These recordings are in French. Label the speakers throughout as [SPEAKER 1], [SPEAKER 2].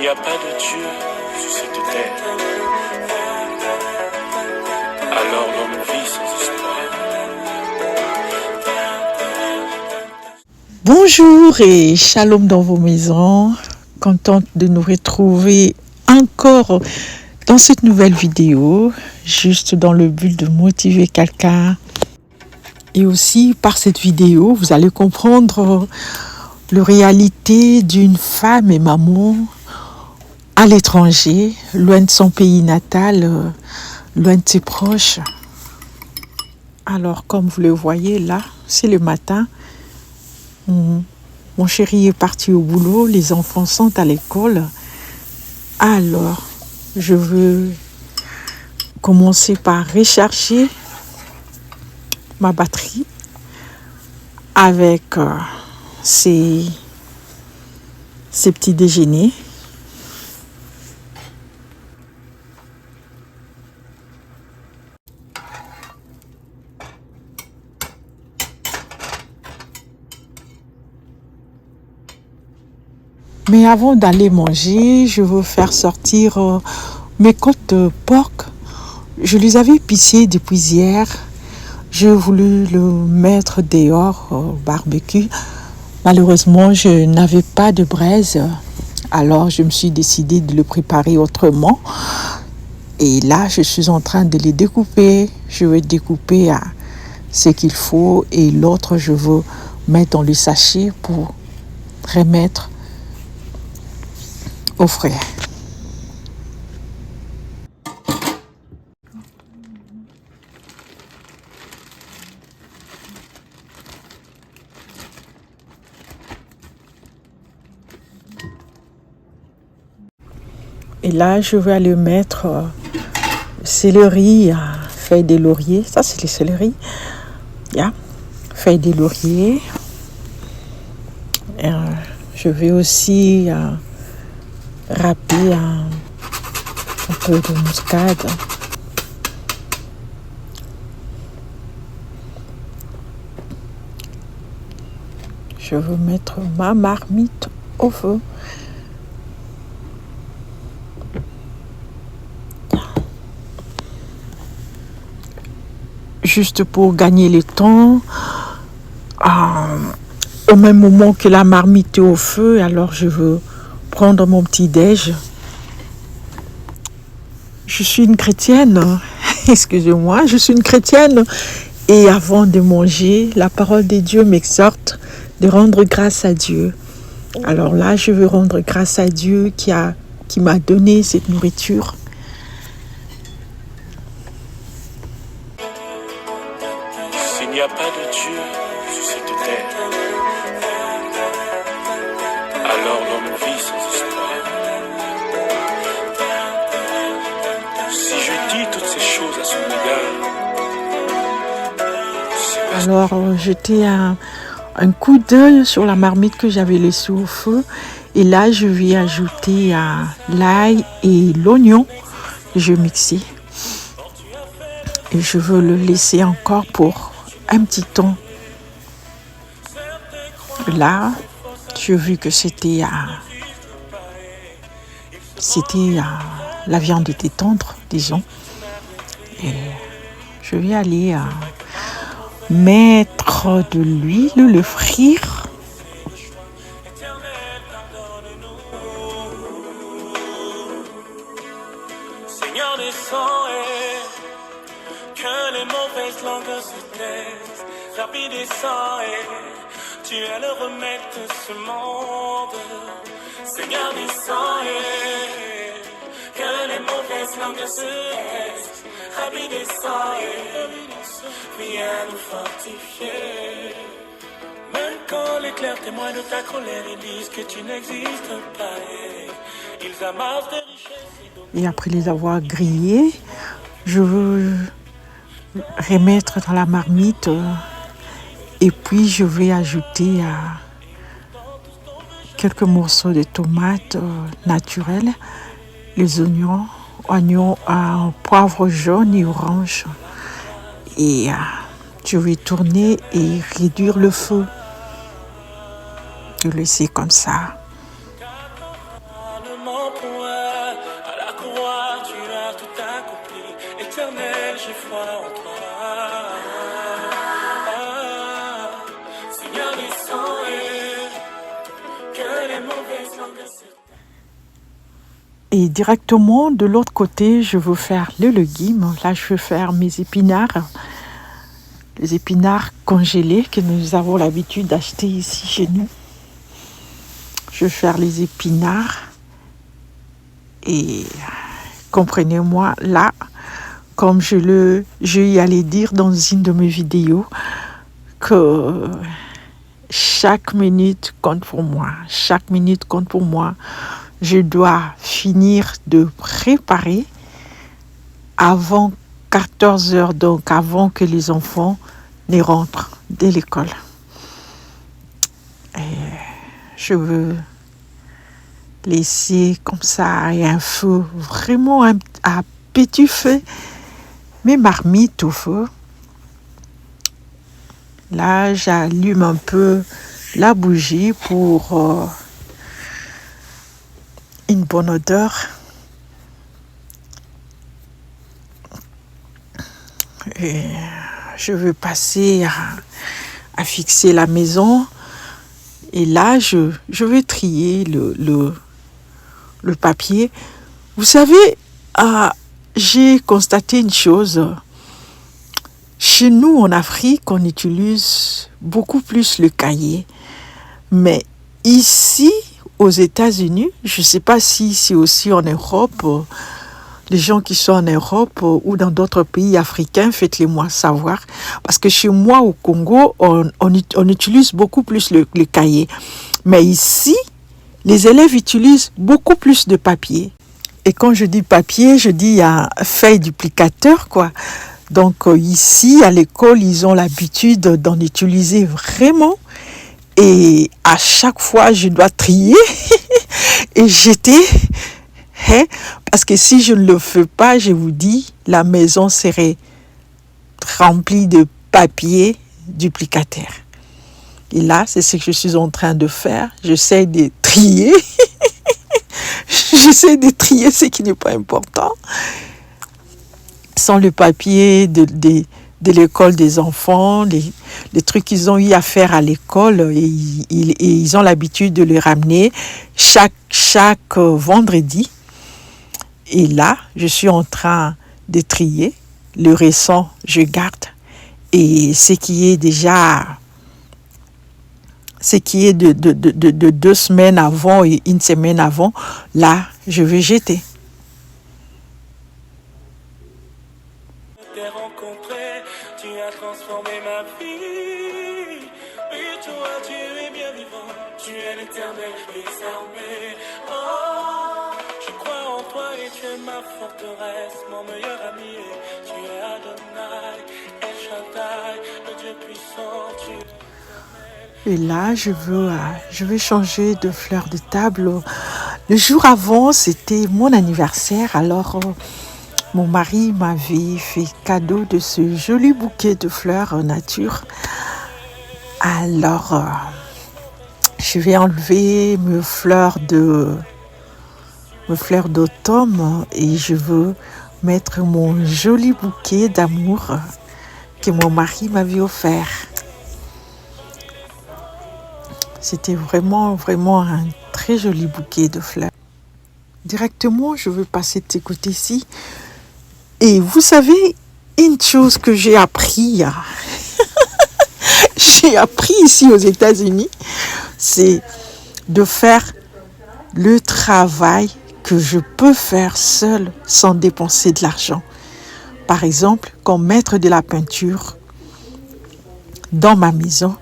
[SPEAKER 1] n'y a pas de Dieu sur cette terre, alors l'homme vit sans espoir.
[SPEAKER 2] Bonjour et shalom dans vos maisons. Contente de nous retrouver encore dans cette nouvelle vidéo, juste dans le but de motiver quelqu'un. Et aussi par cette vidéo, vous allez comprendre la réalité d'une femme et maman à l'étranger, loin de son pays natal, loin de ses proches. Alors, comme vous le voyez là, c'est le matin. Mon chéri est parti au boulot, les enfants sont à l'école. Alors, je veux commencer par recharger ma batterie avec ces petits déjeuners. Mais avant d'aller manger, je veux faire sortir mes côtes de porc. Je les avais épicées depuis hier. J'ai voulu le mettre dehors au barbecue. Malheureusement, je n'avais pas de braise. Alors, je me suis décidée de le préparer autrement. Et là, je suis en train de les découper. Je vais découper à ce qu'il faut. Et l'autre, je veux mettre dans le sachet pour remettre au frais. Et là, je vais aller mettre céleri, feuilles de laurier. Ça, c'est le céleri. Feuilles de laurier. Je vais aussi râper un peu de muscade. Je veux mettre ma marmite au feu. Juste pour gagner le temps, au même moment que la marmite est au feu, alors je veux prendre mon petit déj. Je suis une chrétienne, excusez-moi, je suis une chrétienne et avant de manger, la parole de Dieu m'exhorte de rendre grâce à Dieu. Alors là, je veux rendre grâce à Dieu qui m'a donné cette nourriture.
[SPEAKER 1] S'il n'y a pas de Dieu sur cette terre, alors l'homme vit sans espoir. Si je dis toutes ces choses à son égard,
[SPEAKER 2] alors jeter un coup d'œil sur la marmite que j'avais laissée au feu. Et là, je vais ajouter l'ail et l'oignon que je vais mixer. Et je veux le laisser encore pour un petit temps. Là, j'ai vu que c'était la viande était tendre, disons. Et je vais aller mettre de l'huile, le frire.
[SPEAKER 1] Seigneur descend et que les mauvaises langues se taisent. Rapide descend et tu es le remède de ce monde. Seigneur descend et que les mauvaises langues se taisent. Rapide descend et viens nous fortifier. Même quand les clairs témoins de ta colère, ils disent que tu n'existes pas. Ils amassent des richesses.
[SPEAKER 2] Et après les avoir grillés, je veux remettre dans la marmite et puis je vais ajouter quelques morceaux de tomates naturelles, les oignons, poivre jaune et orange. Et je vais tourner et réduire le feu. Je le laisser comme ça.
[SPEAKER 1] mon poids. À la croix, tu as tout accompli. Éternel, j'ai foi en toi. Seigneur des sangs et que les mauvaises langues se...
[SPEAKER 2] Et directement de l'autre côté, je veux faire le légume. Là, je veux faire mes épinards. Les épinards congelés que nous avons l'habitude d'acheter ici chez nous. Je vais faire les épinards. Et comprenez-moi, là, comme je y allais dire dans une de mes vidéos, que chaque minute compte pour moi. Chaque minute compte pour moi. Je dois finir de préparer avant 14 heures, donc avant que les enfants ne rentrent de l'école. Et je veux laisser comme ça un feu, vraiment à petit feu, mes marmites au feu. Là, j'allume un peu la bougie pour une bonne odeur. Et je veux passer à fixer la maison. Et là, je vais trier le papier. Vous savez, j'ai constaté une chose. Chez nous, en Afrique, on utilise beaucoup plus le cahier. Mais ici, aux États-Unis, je ne sais pas si c'est aussi en Europe, les gens qui sont en Europe ou dans d'autres pays africains, faites-les-moi savoir. Parce que chez moi, au Congo, on utilise beaucoup plus le cahier. Mais ici, les élèves utilisent beaucoup plus de papier. Et quand je dis papier, je dis feuille duplicateur, quoi. Donc ici, à l'école, ils ont l'habitude d'en utiliser vraiment. Et à chaque fois, je dois trier et jeter. Parce que si je ne le fais pas, je vous dis, la maison serait remplie de papier duplicateur. Et là, c'est ce que je suis en train de faire. J'essaie de trier. J'essaie de trier ce qui n'est pas important. Sans le papier de l'école des enfants, les trucs qu'ils ont eu à faire à l'école, et ils ont l'habitude de les ramener chaque vendredi. Et là, je suis en train de trier. Le récent, je garde. Et ce qui est de 2 semaines avant et 1 semaine avant, là, je vais jeter.
[SPEAKER 1] Tu as transformé ma vie. Oui, toi, tu es bien vivant. Tu es l'éternel désormais. Oh, je crois en toi et tu es ma forteresse, mon meilleur ami. Tu es Adonai, El Shaddai, le Dieu puissant.
[SPEAKER 2] Et là, je vais changer de fleur de table. Le jour avant, c'était mon anniversaire. Alors, mon mari m'avait fait cadeau de ce joli bouquet de fleurs nature. Alors, je vais enlever mes fleurs d'automne et je veux mettre mon joli bouquet d'amour que mon mari m'avait offert. C'était vraiment, vraiment un très joli bouquet de fleurs. Directement, je veux passer de ce côté-ci. Et vous savez, une chose que j'ai appris, ici aux États-Unis, c'est de faire le travail que je peux faire seul sans dépenser de l'argent. Par exemple, comme mettre de la peinture dans ma maison.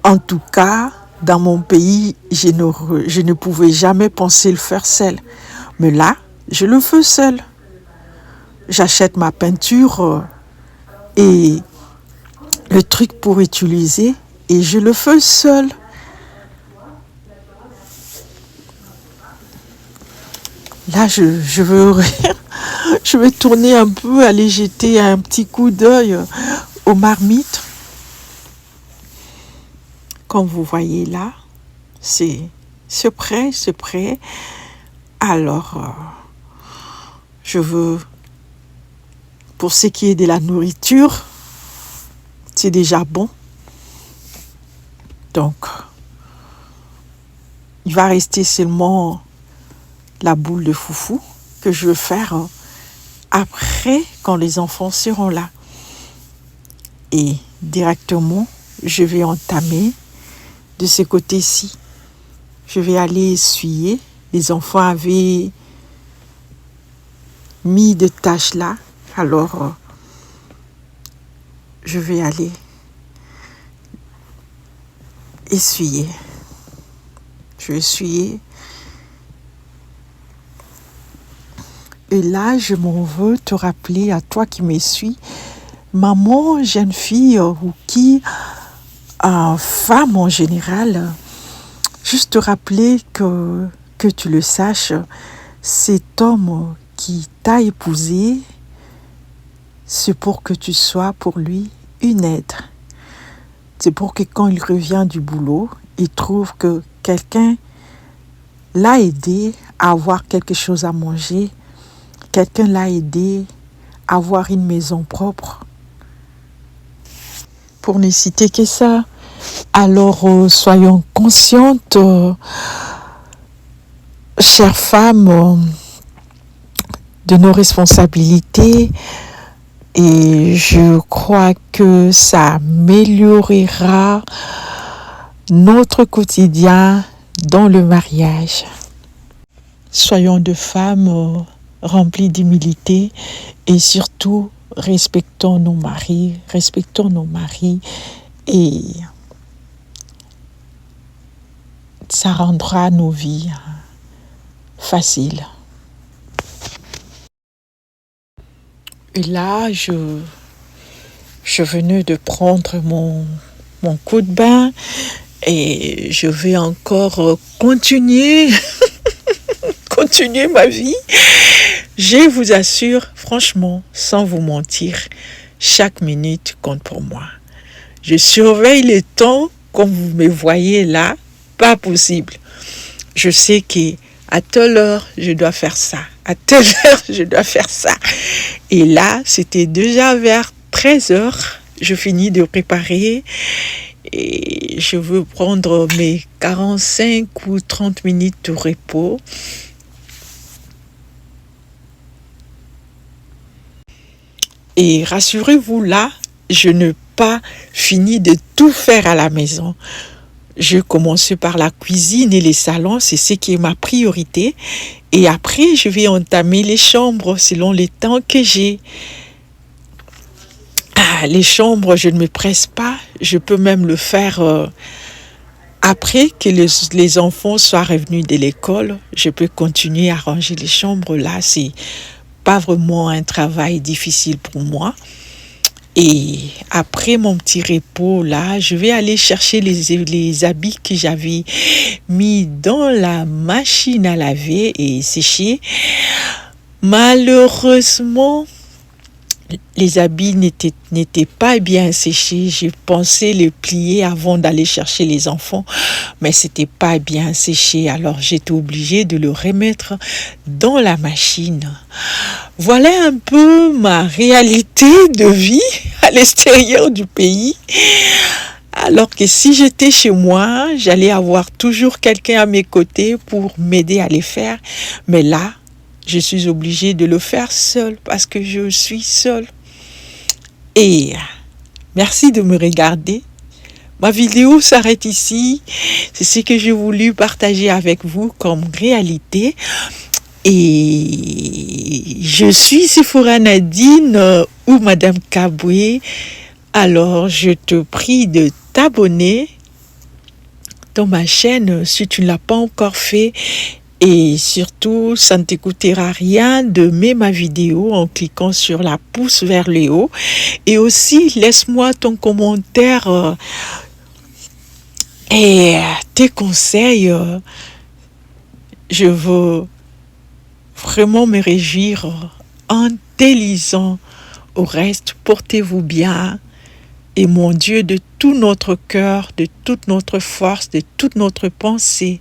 [SPEAKER 2] En tout cas, dans mon pays, je ne pouvais jamais penser le faire seul. Mais là, je le fais seul. J'achète ma peinture et le truc pour utiliser et je le fais seul. Là, je vais tourner un peu, aller jeter un petit coup d'œil aux marmites. Comme vous voyez là, c'est prêt Alors, je veux, pour ce qui est de la nourriture, c'est déjà bon. Donc, il va rester seulement la boule de foufou que je veux faire après, quand les enfants seront là. Et directement, je vais entamer de ce côté-ci. Je vais aller essuyer. Les enfants avaient mis de tâches là. Alors, je vais aller essuyer. Je vais essuyer. Et là, je m'en veux te rappeler à toi qui m'essuie, maman, jeune fille ou qui, femme en général, juste te rappeler que tu le saches, cet homme qui t'a épousé, c'est pour que tu sois pour lui une aide. C'est pour que quand il revient du boulot, il trouve que quelqu'un l'a aidé à avoir quelque chose à manger, quelqu'un l'a aidé à avoir une maison propre. Pour ne citer que ça, alors soyons conscientes, chères femmes, de nos responsabilités, et je crois que ça améliorera notre quotidien dans le mariage. Soyons de femmes remplies d'humilité et surtout respectons nos maris et ça rendra nos vies faciles. Et là, je venais de prendre mon coup de bain et je vais encore continuer ma vie. Je vous assure, franchement, sans vous mentir, chaque minute compte pour moi. Je surveille le temps, comme vous me voyez là, pas possible. Je sais qu'à telle heure, je dois faire ça. À telle heure, je dois faire ça. Et là, c'était déjà vers 13h. Je finis de préparer et je veux prendre mes 45 ou 30 minutes de repos. Et rassurez-vous, là, je n'ai pas fini de tout faire à la maison. Je commence par la cuisine et les salons, c'est ce qui est ma priorité. Et après, je vais entamer les chambres selon le temps que j'ai. Les chambres, je ne me presse pas. Je peux même le faire après que les enfants soient revenus de l'école. Je peux continuer à ranger les chambres. Là, c'est pas vraiment un travail difficile pour moi. Et après mon petit repos, là, je vais aller chercher les habits que j'avais mis dans la machine à laver et sécher. Malheureusement, les habits n'étaient pas bien séchés. J'ai pensé les plier avant d'aller chercher les enfants, mais c'était pas bien séché. Alors j'étais obligée de le remettre dans la machine. Voilà un peu ma réalité de vie à l'extérieur du pays. Alors que si j'étais chez moi, j'allais avoir toujours quelqu'un à mes côtés pour m'aider à les faire. Mais là, je suis obligée de le faire seule parce que je suis seule. Et merci de me regarder. Ma vidéo s'arrête ici. C'est ce que j'ai voulu partager avec vous comme réalité. Et je suis Sephora Nadine ou Madame Kaboué. Alors, je te prie de t'abonner dans ma chaîne si tu ne l'as pas encore fait. Et surtout, ça ne te coûtera rien de mettre ma vidéo en cliquant sur la pouce vers le haut. Et aussi, laisse-moi ton commentaire et tes conseils. Je veux vraiment me réjouir en te lisant. Au reste, portez-vous bien. Et mon Dieu, de tout notre cœur, de toute notre force, de toute notre pensée,